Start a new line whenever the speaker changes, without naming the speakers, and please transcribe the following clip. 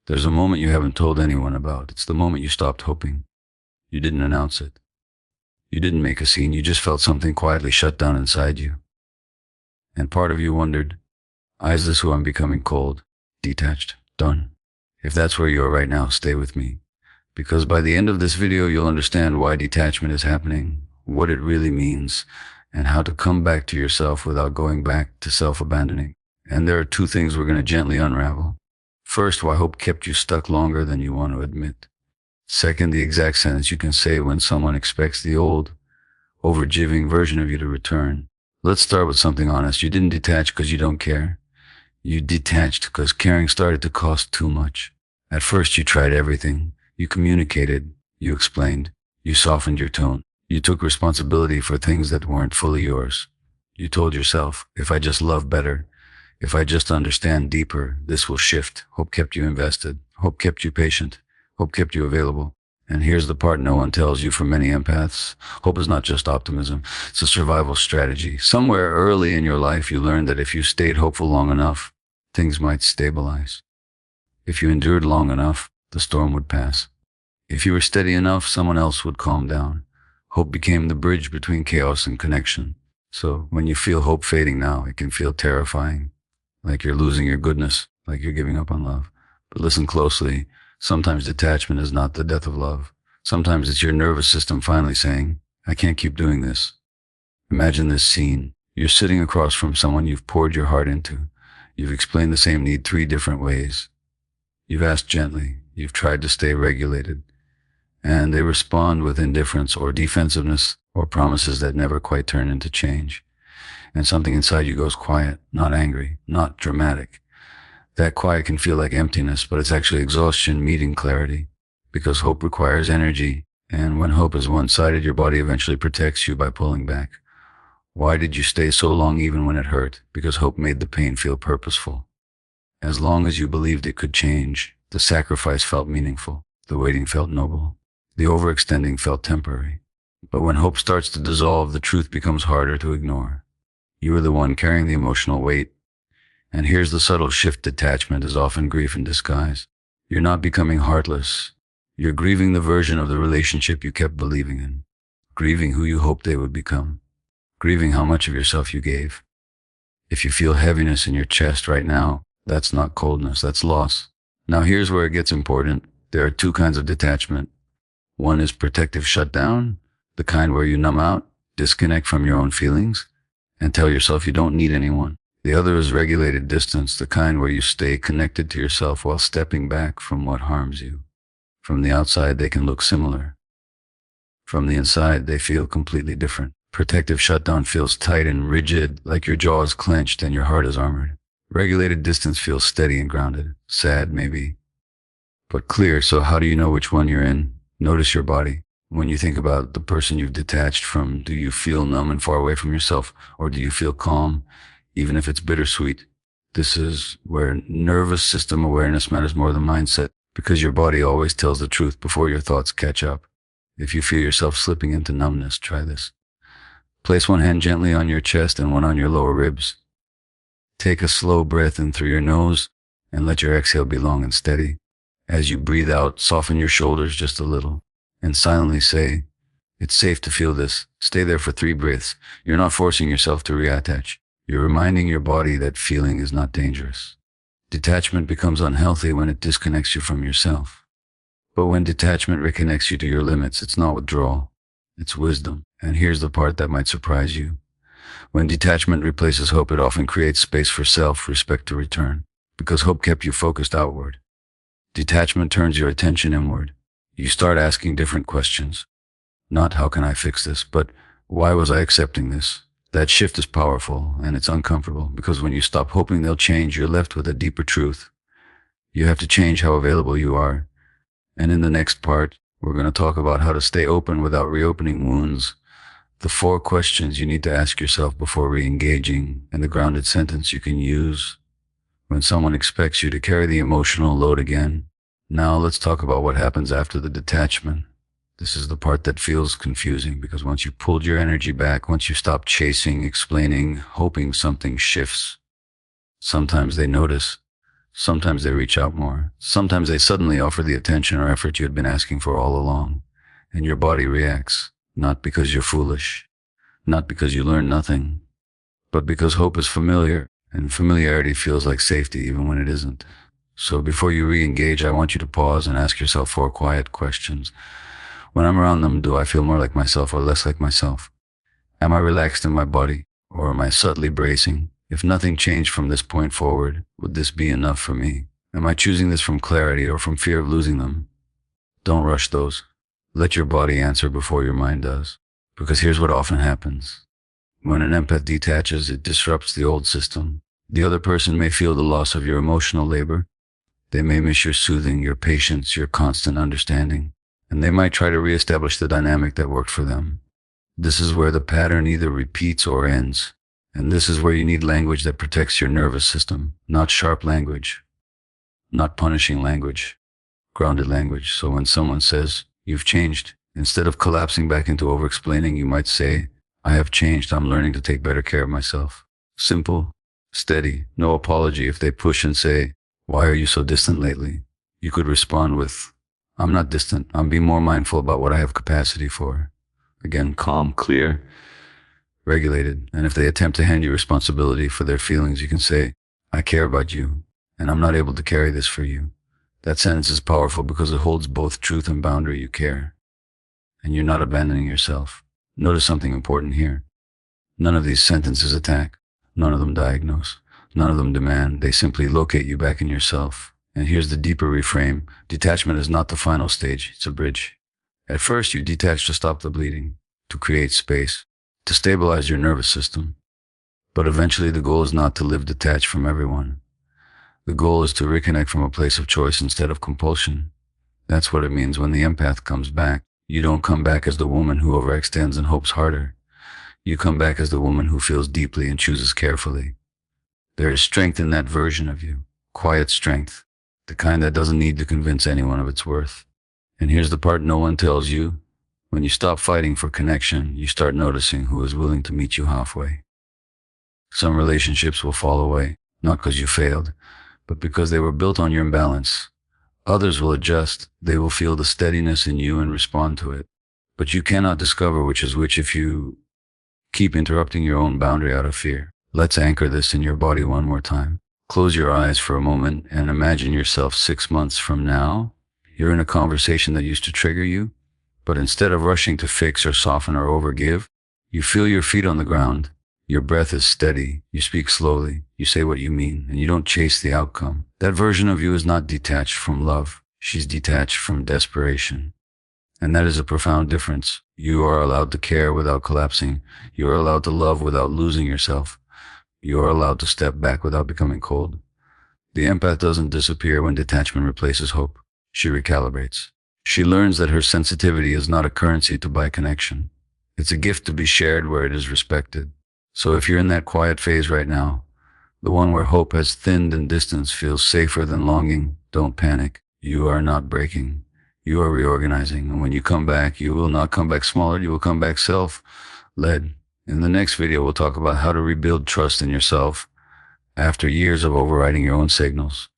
There's a moment you haven't told anyone about. It's the moment you stopped hoping. You didn't announce it. You didn't make a scene. You just felt something quietly shut down inside you. And part of you wondered, is this who I'm becoming? Cold, detached, done? If that's where you are right now, stay with me. Because by the end of this video, you'll understand why detachment is happening, what it really means, and how to come back to yourself without going back to self-abandoning. And there are two things we're going to gently unravel. First, why hope kept you stuck longer than you want to admit. Second, the exact sentence you can say when someone expects the old, overgiving version of you to return. Let's start with something honest. You didn't detach because you don't care. You detached because caring started to cost too much. At first, you tried everything. You communicated. You explained. You softened your tone. You took responsibility for things that weren't fully yours. You told yourself, if I just love better, if I just understand deeper, this will shift. Hope kept you invested. Hope kept you patient. Hope kept you available. And here's the part no one tells you. For many empaths, hope is not just optimism. It's a survival strategy. Somewhere early in your life, you learned that if you stayed hopeful long enough, things might stabilize. If you endured long enough, the storm would pass. If you were steady enough, someone else would calm down. Hope became the bridge between chaos and connection. So when you feel hope fading now, it can feel terrifying, like you're losing your goodness, like you're giving up on love. But listen closely. Sometimes detachment is not the death of love. Sometimes it's your nervous system finally saying, I can't keep doing this. Imagine this scene. You're sitting across from someone you've poured your heart into. You've explained the same need 3 different ways. You've asked gently. You've tried to stay regulated. And they respond with indifference or defensiveness or promises that never quite turn into change. And something inside you goes quiet, not angry, not dramatic. That quiet can feel like emptiness, but it's actually exhaustion meeting clarity, because hope requires energy, and when hope is one-sided, your body eventually protects you by pulling back. Why did you stay so long even when it hurt? Because hope made the pain feel purposeful. As long as you believed it could change, the sacrifice felt meaningful, the waiting felt noble, the overextending felt temporary. But when hope starts to dissolve, the truth becomes harder to ignore. You are the one carrying the emotional weight. And here's the subtle shift. Detachment is often grief in disguise. You're not becoming heartless. You're grieving the version of the relationship you kept believing in. Grieving who you hoped they would become. Grieving how much of yourself you gave. If you feel heaviness in your chest right now, that's not coldness, that's loss. Now here's where it gets important. There are 2 kinds of detachment. One is protective shutdown, the kind where you numb out, disconnect from your own feelings, and tell yourself you don't need anyone. The other is regulated distance, the kind where you stay connected to yourself while stepping back from what harms you. From the outside, they can look similar. From the inside, they feel completely different. Protective shutdown feels tight and rigid, like your jaw is clenched and your heart is armored. Regulated distance feels steady and grounded, sad maybe, but clear. So how do you know which one you're in? Notice your body. When you think about the person you've detached from, do you feel numb and far away from yourself, or do you feel calm, even if it's bittersweet? This is where nervous system awareness matters more than mindset, because your body always tells the truth before your thoughts catch up. If you feel yourself slipping into numbness, try this. Place one hand gently on your chest and one on your lower ribs. Take a slow breath in through your nose and let your exhale be long and steady. As you breathe out, soften your shoulders just a little and silently say, it's safe to feel this. Stay there for 3 breaths. You're not forcing yourself to reattach. You're reminding your body that feeling is not dangerous. Detachment becomes unhealthy when it disconnects you from yourself. But when detachment reconnects you to your limits, it's not withdrawal. It's wisdom. And here's the part that might surprise you. When detachment replaces hope, it often creates space for self-respect to return, because hope kept you focused outward. Detachment turns your attention inward. You start asking different questions. Not how can I fix this, but why was I accepting this? That shift is powerful and it's uncomfortable, because when you stop hoping they'll change, you're left with a deeper truth. You have to change how available you are. And in the next part, we're going to talk about how to stay open without reopening wounds, the 4 questions you need to ask yourself before re-engaging, and the grounded sentence you can use when someone expects you to carry the emotional load again. Now let's talk about what happens after the detachment. This is the part that feels confusing, because once you pulled your energy back, once you stop chasing, explaining, hoping, something shifts. Sometimes they notice. Sometimes they reach out more. Sometimes they suddenly offer the attention or effort you had been asking for all along. And your body reacts, not because you're foolish, not because you learned nothing, but because hope is familiar, and familiarity feels like safety even when it isn't. So before you re-engage, I want you to pause and ask yourself 4 quiet questions. When I'm around them, do I feel more like myself or less like myself? Am I relaxed in my body, or am I subtly bracing? If nothing changed from this point forward, would this be enough for me? Am I choosing this from clarity or from fear of losing them? Don't rush those. Let your body answer before your mind does. Because here's what often happens. When an empath detaches, it disrupts the old system. The other person may feel the loss of your emotional labor. They may miss your soothing, your patience, your constant understanding. And they might try to reestablish the dynamic that worked for them. This is where the pattern either repeats or ends. And this is where you need language that protects your nervous system, not sharp language, not punishing language, grounded language. So when someone says, "You've changed," instead of collapsing back into over-explaining, you might say, "I have changed. I'm learning to take better care of myself." Simple, steady, no apology. If they push and say, "Why are you so distant lately?" you could respond with, "I'm not distant. I'm being more mindful about what I have capacity for." Again, calm, clear, regulated. And if they attempt to hand you responsibility for their feelings, you can say, "I care about you, and I'm not able to carry this for you." That sentence is powerful because it holds both truth and boundary. You care, and you're not abandoning yourself. Notice something important here. None of these sentences attack. None of them diagnose. None of them demand. They simply locate you back in yourself. And here's the deeper reframe. Detachment is not the final stage. It's a bridge. At first, you detach to stop the bleeding, to create space, to stabilize your nervous system. But eventually the goal is not to live detached from everyone. The goal is to reconnect from a place of choice instead of compulsion. That's what it means when the empath comes back. You don't come back as the woman who overextends and hopes harder. You come back as the woman who feels deeply and chooses carefully. There is strength in that version of you. Quiet strength. The kind that doesn't need to convince anyone of its worth. And here's the part no one tells you. When you stop fighting for connection, you start noticing who is willing to meet you halfway. Some relationships will fall away, not because you failed, but because they were built on your imbalance. Others will adjust. They will feel the steadiness in you and respond to it. But you cannot discover which is which if you keep interrupting your own boundary out of fear. Let's anchor this in your body one more time. Close your eyes for a moment and imagine yourself 6 months from now. You're in a conversation that used to trigger you, but instead of rushing to fix or soften or overgive, you feel your feet on the ground. Your breath is steady. You speak slowly. You say what you mean, and you don't chase the outcome. That version of you is not detached from love. She's detached from desperation. And that is a profound difference. You are allowed to care without collapsing. You are allowed to love without losing yourself. You are allowed to step back without becoming cold. The empath doesn't disappear when detachment replaces hope. She recalibrates. She learns that her sensitivity is not a currency to buy connection. It's a gift to be shared where it is respected. So if you're in that quiet phase right now, the one where hope has thinned and distance feels safer than longing, don't panic. You are not breaking. You are reorganizing. And when you come back, you will not come back smaller. You will come back self-led. In the next video, we'll talk about how to rebuild trust in yourself after years of overriding your own signals.